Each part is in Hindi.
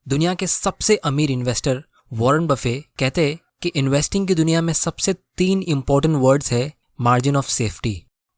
दुनिया के सबसे अमीर इन्वेस्टर वॉरेन बफे कहते हैं कि इन्वेस्टिंग की दुनिया में सबसे 3 इंपॉर्टेंट वर्ड्स है मार्जिन ऑफ सेफ्टी।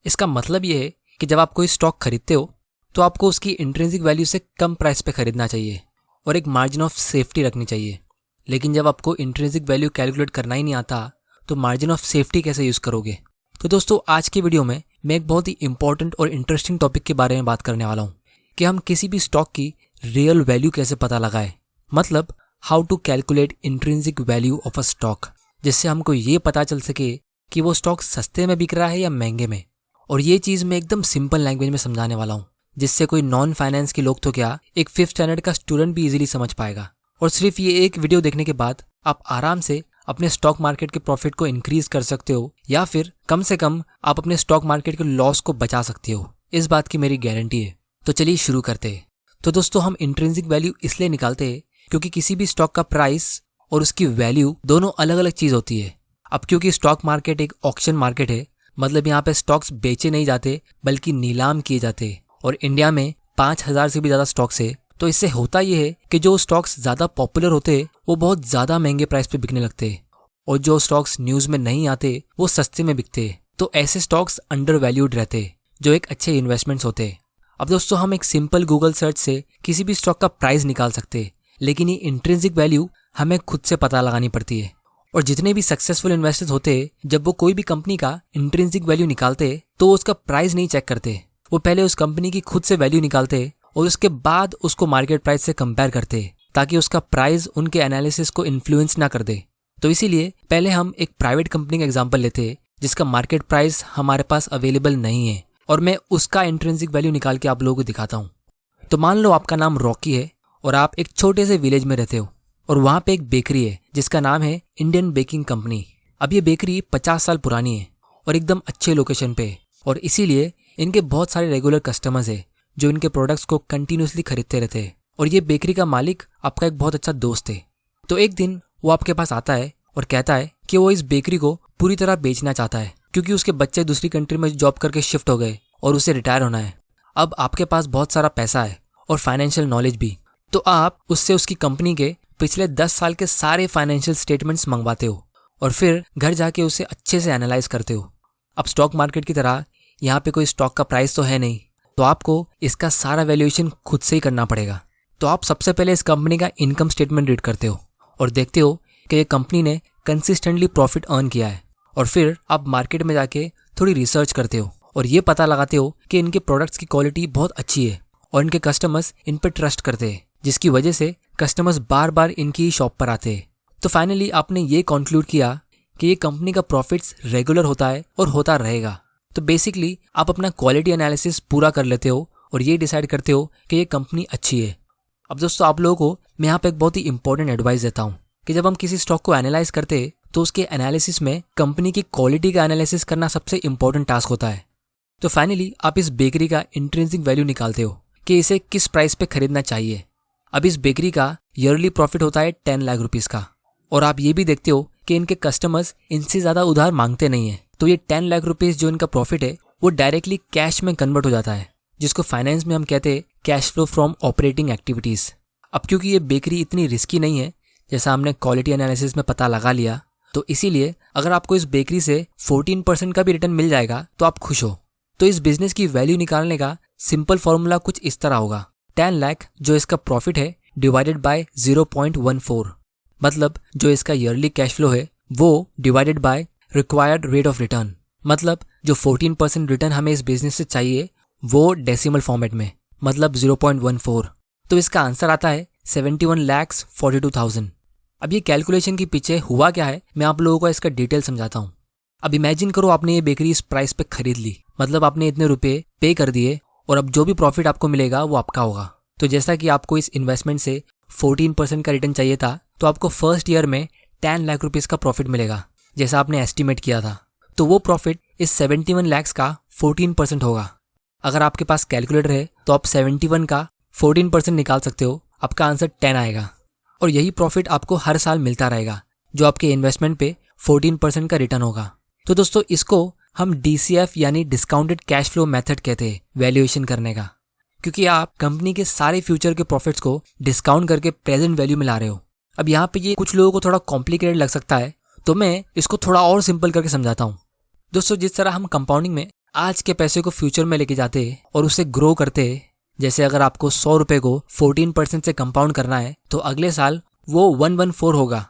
इसका मतलब ये है कि जब आप कोई स्टॉक खरीदते हो तो आपको उसकी इंट्रिंसिक वैल्यू से कम प्राइस पे खरीदना चाहिए और एक मार्जिन ऑफ सेफ्टी रखनी चाहिए। लेकिन जब आपको इंट्रिंसिक वैल्यू कैलकुलेट करना ही नहीं आता तो मार्जिन ऑफ सेफ्टी कैसे यूज़ करोगे। तो दोस्तों, आज की वीडियो में मैं एक बहुत ही इंपॉर्टेंट और इंटरेस्टिंग टॉपिक के बारे में बात करने वाला हूँ कि हम किसी भी स्टॉक की रियल वैल्यू कैसे पता लगाएं। मतलब how to calculate intrinsic value of a stock, जिससे हमको ये पता चल सके कि वो स्टॉक सस्ते में बिक रहा है या महंगे में। और ये चीज़ मैं एकदम सिंपल लैंग्वेज में समझाने वाला हूँ, जिससे कोई नॉन फाइनेंस के लोग तो क्या, एक 5th स्टैंडर्ड का स्टूडेंट भी इजीली समझ पाएगा। और सिर्फ ये एक वीडियो देखने के बाद आप आराम से अपने स्टॉक मार्केट के प्रॉफिट को इंक्रीज कर सकते हो, या फिर कम से कम आप अपने स्टॉक मार्केट के लॉस को बचा सकते हो। इस बात की मेरी गारंटी है। तो चलिए शुरू करते हैं। तो दोस्तों, हम इंट्रिंसिक वैल्यू इसलिए निकालते हैं क्योंकि किसी भी स्टॉक का प्राइस और उसकी वैल्यू दोनों अलग अलग चीज़ होती है। अब क्योंकि स्टॉक मार्केट एक ऑक्शन मार्केट है, मतलब यहाँ पे स्टॉक्स बेचे नहीं जाते बल्कि नीलाम किए जाते। और इंडिया में 5000 से भी ज़्यादा स्टॉक्स है। तो इससे होता ये है कि जो स्टॉक्स ज़्यादा पॉपुलर होते हैं वो बहुत ज़्यादा महंगे प्राइस पे बिकने लगते हैं, और जो स्टॉक्स न्यूज़ में नहीं आते वो सस्ते में बिकते हैं। तो ऐसे स्टॉक्स अंडर वैल्यूड रहते हैं, जो एक अच्छे इन्वेस्टमेंट्स होते हैं। अब दोस्तों, हम एक सिंपल गूगल सर्च से किसी भी स्टॉक का प्राइस निकाल सकते हैं, लेकिन ये इंट्रिंसिक वैल्यू हमें खुद से पता लगानी पड़ती है। और जितने भी सक्सेसफुल इन्वेस्टर्स होते हैं, जब वो कोई भी कंपनी का इंट्रिंसिक वैल्यू निकालते हैं तो उसका प्राइस नहीं चेक करते। वो पहले उस कंपनी की खुद से वैल्यू निकालते हैं और उसके बाद उसको मार्केट प्राइस से कंपेयर करते हैं, ताकि उसका प्राइस उनके एनालिसिस को इन्फ्लुएंस ना कर दे। तो इसीलिए पहले हम एक प्राइवेट कंपनी का एग्जांपल लेते हैं जिसका मार्केट प्राइस हमारे पास अवेलेबल नहीं है, और मैं उसका इंट्रिंसिक वैल्यू निकाल के आप लोगों को दिखाता हूँ। तो मान लो आपका नाम रॉकी है और आप एक छोटे से विलेज में रहते हो, और वहाँ पे एक बेकरी है जिसका नाम है इंडियन बेकिंग कंपनी। अब ये बेकरी 50 साल पुरानी है और एकदम अच्छे लोकेशन पे है, और इसीलिए इनके बहुत सारे रेगुलर कस्टमर्स है जो इनके प्रोडक्ट्स को कंटिन्यूसली खरीदते रहते हैं। और ये बेकरी का मालिक आपका एक बहुत अच्छा दोस्त है। तो एक दिन वो आपके पास आता है और कहता है कि वो इस बेकरी को पूरी तरह बेचना चाहता है, क्योंकि उसके बच्चे दूसरी कंट्री में जॉब करके शिफ्ट हो गए और उसे रिटायर होना है। अब आपके पास बहुत सारा पैसा है और फाइनेंशियल नॉलेज भी, तो आप उससे उसकी कंपनी के पिछले 10 साल के सारे फाइनेंशियल स्टेटमेंट्स मंगवाते हो और फिर घर जाके उसे अच्छे से एनालाइज करते हो। अब स्टॉक मार्केट की तरह यहाँ पे कोई स्टॉक का प्राइस तो है नहीं, तो आपको इसका सारा वैल्यूएशन खुद से ही करना पड़ेगा। तो आप सबसे पहले इस कंपनी का इनकम स्टेटमेंट रीड करते हो और देखते हो कि ये कंपनी ने कंसिस्टेंटली प्रॉफिट अर्न किया है। और फिर आप मार्केट में जाके थोड़ी रिसर्च करते हो और ये पता लगाते हो कि इनके प्रोडक्ट्स की क्वालिटी बहुत अच्छी है और इनके कस्टमर्स इन पर ट्रस्ट करते हैं, जिसकी वजह से कस्टमर्स बार बार इनकी ही शॉप पर आते हैं। तो फाइनली आपने ये कंक्लूड किया कि ये कंपनी का प्रॉफिट्स रेगुलर होता है और होता रहेगा। तो बेसिकली आप अपना क्वालिटी एनालिसिस पूरा कर लेते हो और ये डिसाइड करते हो कि ये कंपनी अच्छी है। अब दोस्तों, आप लोगों को मैं यहाँ पे एक बहुत ही इंपॉर्टेंट एडवाइस देता हूँ कि जब हम किसी स्टॉक को एनालाइज करते हैं तो उसके एनालिसिस में कंपनी की क्वालिटी का एनालिसिस करना सबसे इंपॉर्टेंट टास्क होता है। तो फाइनली आप इस बेकरी का इंट्रिंसिक वैल्यू निकालते हो कि इसे किस प्राइस पे खरीदना चाहिए। अब इस बेकरी का ईयरली प्रॉफिट होता है 10 लाख रुपीस का, और आप ये भी देखते हो कि इनके कस्टमर्स इनसे ज़्यादा उधार मांगते नहीं है। तो ये 10 लाख रुपीस जो इनका प्रॉफिट है वो डायरेक्टली कैश में कन्वर्ट हो जाता है, जिसको फाइनेंस में हम कहते हैं cash flow from operating activities. अब क्योंकि ये बेकरी इतनी रिस्की नहीं है, जैसा हमने क्वालिटी एनालिसिस में पता लगा लिया, तो इसीलिए अगर आपको इस बेकरी से 14% का भी रिटर्न मिल जाएगा तो आप खुश हो। तो इस बिजनेस की वैल्यू निकालने का सिंपल फॉर्मूला कुछ इस तरह होगा: 10 लाख जो इसका प्रॉफिट है डिवाइडेड बाय 0.14, मतलब जो इसका ईयरली कैश फ्लो है वो divided by required rate of return, मतलब जो 14% रिटर्न हमें इस बिजनेस से चाहिए वो डेसिमल फॉर्मेट में, मतलब 0.14। तो इसका आंसर आता है 71,42,000। अब ये कैलकुलेशन के पीछे हुआ क्या है मैं आप लोगों को इसका डिटेल समझाता हूँ। अब इमेजिन करो आपने ये बेकरी इस प्राइस पे खरीद ली, मतलब आपने इतने रुपए पे कर दिए, और अब जो भी प्रॉफिट आपको मिलेगा वो आपका होगा। तो जैसा कि आपको इस इन्वेस्टमेंट से 14% का रिटर्न चाहिए था, तो आपको फर्स्ट ईयर में 10 लाख रुपीस का प्रॉफिट मिलेगा जैसा आपने एस्टिमेट किया था। तो वो प्रॉफिट इस 71 लाख का 14% होगा। अगर आपके पास कैलकुलेटर है तो आप 71 का 14% निकाल सकते हो, आपका आंसर 10 आएगा। और यही प्रॉफिट आपको हर साल मिलता रहेगा, जो आपके इन्वेस्टमेंट पे 14% का रिटर्न होगा। तो दोस्तों, इसको हम DCF यानी डिस्काउंटेड कैश फ्लो मेथड कहते हैं वैल्यूएशन करने का। क्योंकि आप कंपनी के सारे फ्यूचर के प्रॉफिट्स को डिस्काउंट करके प्रेजेंट वैल्यू में ला रहे हो। अब यहाँ पे ये कुछ लोगों को थोड़ा कॉम्प्लिकेटेड लग सकता है, तो मैं इसको थोड़ा और सिंपल करके समझाता हूँ। दोस्तों, जिस तरह हम कंपाउंडिंग में आज के पैसे को फ्यूचर में लेके जाते और उसे ग्रो करते, जैसे अगर आपको 100 रुपये को 14% से कंपाउंड करना है तो अगले साल वो 114 होगा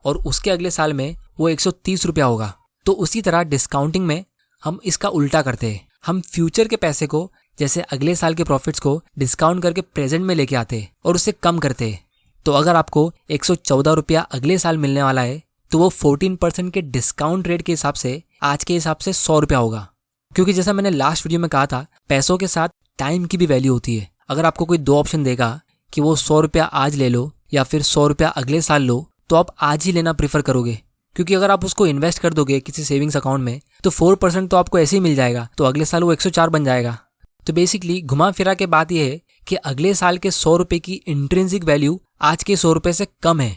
और उसके अगले साल में वो 130 रुपया होगा। तो उसी तरह डिस्काउंटिंग में हम इसका उल्टा करते हैं। हम फ्यूचर के पैसे को, जैसे अगले साल के प्रॉफिट्स को डिस्काउंट करके प्रेजेंट में लेके आते और उसे कम करते। तो अगर आपको 114 रुपया अगले साल मिलने वाला है तो वो 14% के डिस्काउंट रेट के हिसाब से आज के हिसाब से 100 रुपया होगा। क्योंकि जैसा मैंने लास्ट वीडियो में कहा था, पैसों के साथ टाइम की भी वैल्यू होती है। अगर आपको कोई दो ऑप्शन देगा कि वो 100 रुपया आज ले लो या फिर 100 रुपया अगले साल लो, तो आप आज ही लेना प्रीफर करोगे। क्योंकि अगर आप उसको इन्वेस्ट कर दोगे किसी सेविंग्स अकाउंट में तो 4% तो आपको ऐसे ही मिल जाएगा, तो अगले साल वो 104 बन जाएगा। तो बेसिकली घुमा फिरा के बात यह है कि अगले साल के 100 रुपये की इंट्रिंसिक वैल्यू आज के 100 रुपये से कम है।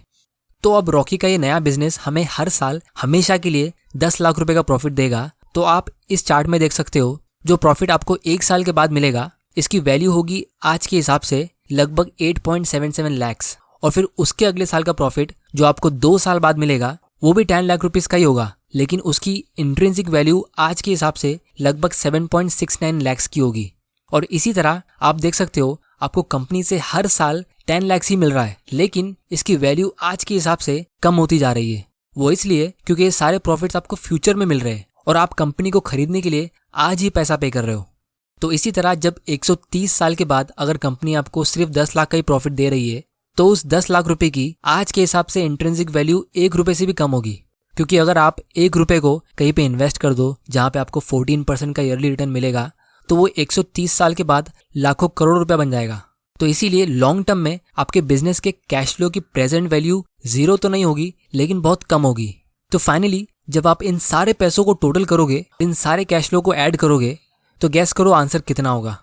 तो अब रॉकी का ये नया बिजनेस हमें हर साल हमेशा के लिए 10 लाख रुपए का प्रॉफिट देगा। तो आप इस चार्ट में देख सकते हो, जो प्रॉफिट आपको एक साल के बाद मिलेगा इसकी वैल्यू होगी आज के हिसाब से लगभग 8.77 लाख, और फिर उसके अगले साल का प्रॉफिट जो आपको 2 साल बाद मिलेगा वो भी 10 लाख रुपीस का ही होगा, लेकिन उसकी इंट्रिंसिक वैल्यू आज के हिसाब से लगभग 7.69 लाख की होगी। और इसी तरह आप देख सकते हो, आपको कंपनी से हर साल 10 लाख ही मिल रहा है, लेकिन इसकी वैल्यू आज के हिसाब से कम होती जा रही है। वो इसलिए क्योंकि ये सारे प्रॉफिट्स आपको फ्यूचर में मिल रहे हैं और आप कंपनी को खरीदने के लिए आज ही पैसा पे कर रहे हो। तो इसी तरह जब 130 साल के बाद अगर कंपनी आपको सिर्फ 10 लाख का ही प्रॉफिट दे रही है तो उस 10 लाख रुपए की आज के हिसाब से इंट्रिंसिक वैल्यू 1 रुपए से भी कम होगी। क्योंकि अगर आप 1 रुपए को कहीं पे इन्वेस्ट कर दो जहां पे आपको 14% का ईयरली रिटर्न मिलेगा, तो वो 130 साल के बाद लाखों करोड़ रुपया बन जाएगा। तो इसीलिए लॉन्ग टर्म में आपके बिजनेस के कैश फ्लो की प्रेजेंट वैल्यू 0 तो नहीं होगी, लेकिन बहुत कम होगी। तो फाइनली जब आप इन सारे पैसों को टोटल करोगे, इन सारे कैश फ्लो को ऐड करोगे, तो गैस करो आंसर कितना होगा।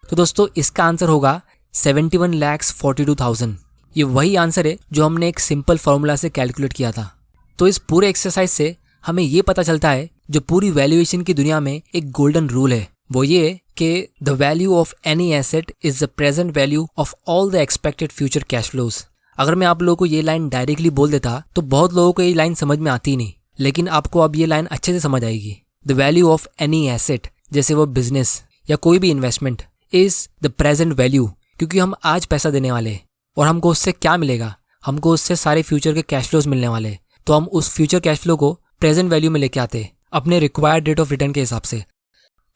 तो दोस्तों, इसका आंसर होगा 71,42,000। ये वही आंसर है जो हमने एक सिंपल फॉर्मूला से कैलकुलेट किया था। तो इस पूरे एक्सरसाइज से हमें ये पता चलता है, जो पूरी वैल्यूएशन की दुनिया में एक गोल्डन रूल है, वो ये है कि the value of any asset is the present value of all the expected future cash flows. अगर मैं आप लोगों को ये लाइन डायरेक्टली बोल देता तो बहुत लोगों को ये लाइन समझ में आती नहीं, लेकिन आपको अब ये लाइन अच्छे से समझ आएगी। The value of any asset, जैसे वो बिजनेस या कोई भी investment, is the present value, क्योंकि हम आज पैसा देने वाले हैं और हमको उससे क्या मिलेगा, हमको उससे सारे फ्यूचर के कैश फ्लोज मिलने वाले। तो हम उस फ्यूचर कैश फ्लो को प्रेजेंट वैल्यू में लेके आते अपने रिक्वायर्ड रेट ऑफ रिटर्न के हिसाब से।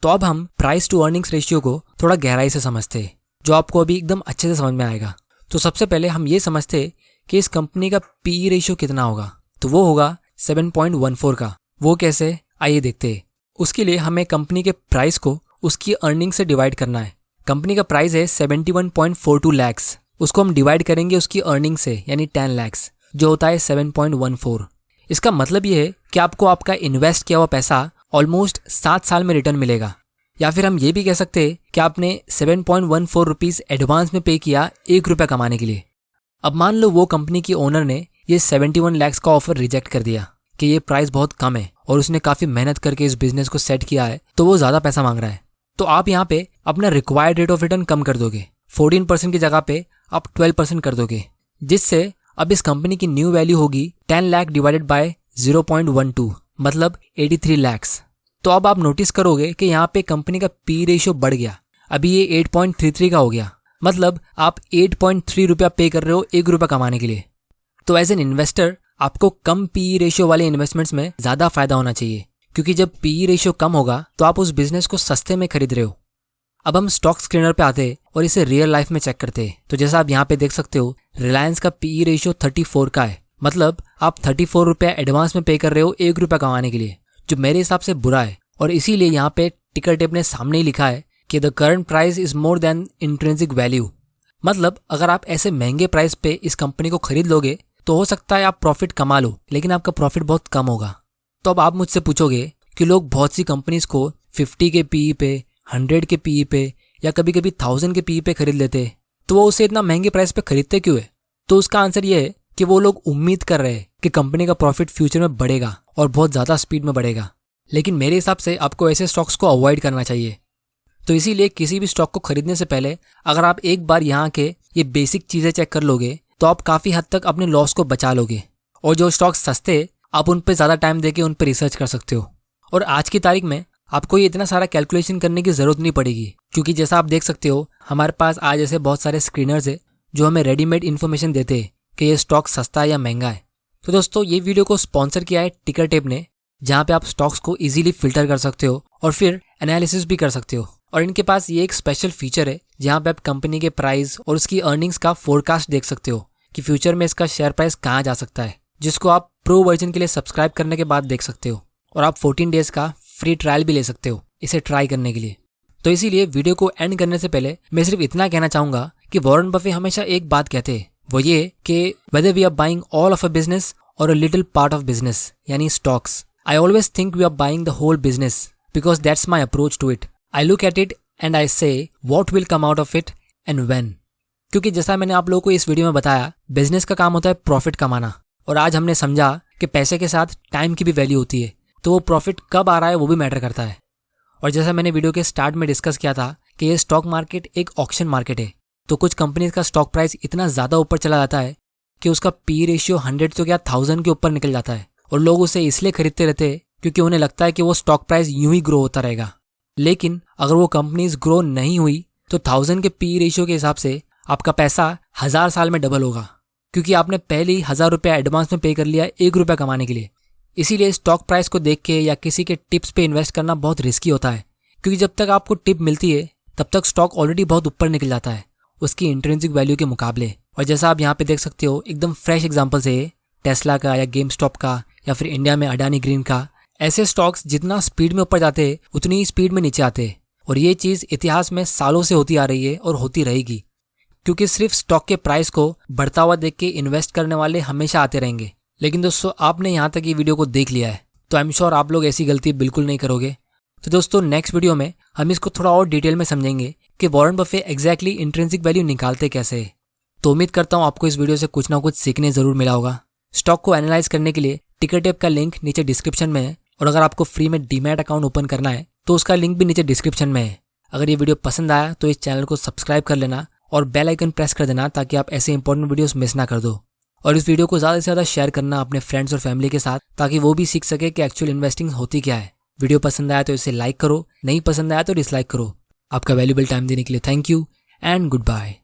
तो अब हम प्राइस टू अर्निंग्स रेशियो को थोड़ा गहराई से समझते हैं, जो आपको अभी एकदम अच्छे से समझ में आएगा। तो सबसे पहले हम ये समझते हैं कि इस कंपनी का पीई रेशियो कितना होगा। तो वो होगा 7.14 का। वो कैसे, आइए देखते हैं। उसके लिए हमें कंपनी के प्राइस को उसकी अर्निंग से डिवाइड करना है। कंपनी का प्राइस है 71.42 लाख, उसको हम डिवाइड करेंगे उसकी अर्निंग से, यानी 10 लाख, जो होता है 7.14। इसका मतलब ये है कि आपको आपका इन्वेस्ट किया हुआ पैसा ऑलमोस्ट 7 साल में रिटर्न मिलेगा। या फिर हम ये भी कह सकते हैं कि आपने 7.14 रुपीज़ एडवांस में पे किया 1 रुपया कमाने के लिए। अब मान लो वो कंपनी की ओनर ने ये 71 लाख का ऑफर रिजेक्ट कर दिया कि ये प्राइस बहुत कम है और उसने काफ़ी मेहनत करके इस बिजनेस को सेट किया है, तो वो ज़्यादा पैसा मांग रहा है। तो आप यहाँ पे अपना रिक्वायर्ड रेट ऑफ रिटर्न कम कर दोगे, 14% की जगह पे आप 12% कर दोगे, जिससे अब इस कंपनी की न्यू वैल्यू होगी 10 लाख डिवाइडेड बाय 0.12, मतलब 83 लाख। तो अब आप नोटिस करोगे कि यहाँ पे कंपनी का पी रेशियो बढ़ गया, अभी ये 8.33 का हो गया, मतलब आप 8.3 रुपया पे कर रहे हो 1 रुपया कमाने के लिए। तो एज एन इन्वेस्टर आपको कम पीई रेशियो वाले इन्वेस्टमेंट्स में ज़्यादा फायदा होना चाहिए, क्योंकि जब पीई रेशियो कम होगा तो आप उस बिजनेस को सस्ते में खरीद रहे हो। अब हम स्टॉक स्क्रीनर पे आते हैं और इसे रियल लाइफ में चेक करते हैं। तो जैसा आप यहाँ पे देख सकते हो, रिलायंस का पीई रेशियो 34 का है, मतलब आप 34 रुपया एडवांस में पे कर रहे हो 1 रुपया कमाने के लिए, जो मेरे हिसाब से बुरा है। और इसीलिए यहाँ पे टिकर टेप ने सामने ही लिखा है कि the current price is more than intrinsic value. मतलब अगर आप ऐसे महंगे प्राइस पे इस कंपनी को खरीद लोगे तो हो सकता है आप प्रॉफिट कमा लो, लेकिन आपका प्रॉफिट बहुत कम होगा। तो अब आप मुझसे पूछोगे कि लोग बहुत सी कंपनीज को 50 के पीई पे, 100 के पीई पे या कभी कभी 1000 के पीई पे खरीद लेते, तो वो उसे इतना महंगे प्राइस पे खरीदते क्यों है? तो उसका आंसर ये है कि वो लोग उम्मीद कर रहे हैं कि कंपनी का प्रॉफिट फ्यूचर में बढ़ेगा और बहुत ज़्यादा स्पीड में बढ़ेगा। लेकिन मेरे हिसाब से आपको ऐसे स्टॉक्स को अवॉइड करना चाहिए। तो इसीलिए किसी भी स्टॉक को खरीदने से पहले अगर आप एक बार यहाँ के ये बेसिक चीज़ें चेक कर लोगे तो आप काफ़ी हद तक अपने लॉस को बचा लोगे। और जो स्टॉक सस्ते, आप उन पर ज़्यादा टाइम देके उन पर रिसर्च कर सकते हो। और आज की तारीख में आपको ये इतना सारा कैलकुलेशन करने की ज़रूरत नहीं पड़ेगी, क्योंकि जैसा आप देख सकते हो हमारे पास आज ऐसे बहुत सारे स्क्रीनर्स है जो हमें रेडीमेड इन्फॉर्मेशन देते हैं कि ये स्टॉक सस्ता है या महंगा है। तो दोस्तों, ये वीडियो को स्पॉन्सर किया है टिकर टेप ने, जहाँ पे आप स्टॉक्स को इजीली फिल्टर कर सकते हो और फिर एनालिसिस भी कर सकते हो। और इनके पास ये एक स्पेशल फीचर है जहाँ पे आप कंपनी के प्राइस और उसकी अर्निंग्स का फोरकास्ट देख सकते हो कि फ्यूचर में इसका शेयर प्राइस कहाँ जा सकता है, जिसको आप प्रो वर्जन के लिए सब्सक्राइब करने के बाद देख सकते हो। और आप 14 डेज का फ्री ट्रायल भी ले सकते हो इसे ट्राई करने के लिए। तो इसीलिए वीडियो को एंड करने से पहले मैं सिर्फ इतना कहना चाहूँगा कि वॉरेन बफे हमेशा एक बात कहते हैं, वो ये कि whether we are buying all of a business और a little part of business, यानी stocks, I always think we are buying the whole business because that's my approach to it. I look at it and I say what will come out of it and when. क्योंकि जैसा मैंने आप लोगों को इस वीडियो में बताया, बिजनेस का काम होता है प्रॉफिट कमाना, और आज हमने समझा कि पैसे के साथ टाइम की भी वैल्यू होती है, तो वो प्रॉफिट कब आ रहा है वो भी मैटर करता है। और जैसा मैंने वीडियो के स्टार्ट में डिस्कस किया था कि ये स्टॉक मार्केट एक ऑक्शन मार्केट है, तो कुछ कंपनीज का स्टॉक प्राइस इतना ज़्यादा ऊपर चला जाता है कि उसका पी रेशियो 100 तो क्या 1000 के ऊपर निकल जाता है, और लोग उसे इसलिए खरीदते रहते हैं क्योंकि उन्हें लगता है कि वो स्टॉक प्राइस यूं ही ग्रो होता रहेगा। लेकिन अगर वो कंपनीज ग्रो नहीं हुई तो 1000 के पी रेशियो के हिसाब से आपका पैसा 1000 साल में डबल होगा, क्योंकि आपने पहले ही 1000 रुपया एडवांस में पे कर लिया 1 रुपया कमाने के लिए। इसीलिए स्टॉक प्राइस को देख के या किसी के टिप्स पे इन्वेस्ट करना बहुत रिस्की होता है, क्योंकि जब तक आपको टिप मिलती है तब तक स्टॉक ऑलरेडी बहुत ऊपर निकल जाता है उसकी इंट्रिंसिक वैल्यू के मुकाबले। और जैसा आप यहाँ पे देख सकते हो, एकदम फ्रेश एग्जांपल से टेस्ला का या गेम स्टॉप का या फिर इंडिया में अडानी ग्रीन का, ऐसे स्टॉक्स जितना स्पीड में ऊपर जाते हैं उतनी ही स्पीड में नीचे आते हैं। और ये चीज़ इतिहास में सालों से होती आ रही है और होती रहेगी, क्योंकि सिर्फ स्टॉक के प्राइस को बढ़ता हुआ देख के इन्वेस्ट करने वाले हमेशा आते रहेंगे। लेकिन दोस्तों, आपने यहाँ तक ये वीडियो को देख लिया है तो आई एम श्योर आप लोग ऐसी गलती बिल्कुल नहीं करोगे। तो दोस्तों, नेक्स्ट वीडियो में हम इसको थोड़ा और डिटेल में समझेंगे कि Warren Buffett exactly intrinsic value निकालते कैसे है। तो उम्मीद करता हूँ आपको इस वीडियो से कुछ ना कुछ सीखने जरूर मिला होगा। स्टॉक को एनालाइज करने के लिए टिकर टेप का लिंक नीचे डिस्क्रिप्शन में है, और अगर आपको फ्री में डीमैट अकाउंट ओपन करना है तो उसका लिंक भी नीचे डिस्क्रिप्शन में है। अगर ये वीडियो पसंद आया तो इस चैनल को सब्सक्राइब कर लेना और बेल आइकन प्रेस कर देना ताकि आप ऐसे इंपॉर्टेंट वीडियोस मिस ना कर दो। और इस वीडियो को ज़्यादा से ज़्यादा शेयर करना अपने फ्रेंड्स और फैमिली के साथ, ताकि वो भी सीख सके कि एक्चुअल इन्वेस्टिंग होती क्या है। वीडियो पसंद आया तो इसे लाइक करो, नहीं पसंद आया तो डिसलाइक करो। आपका वैल्यूबल टाइम देने के लिए thank you and good bye.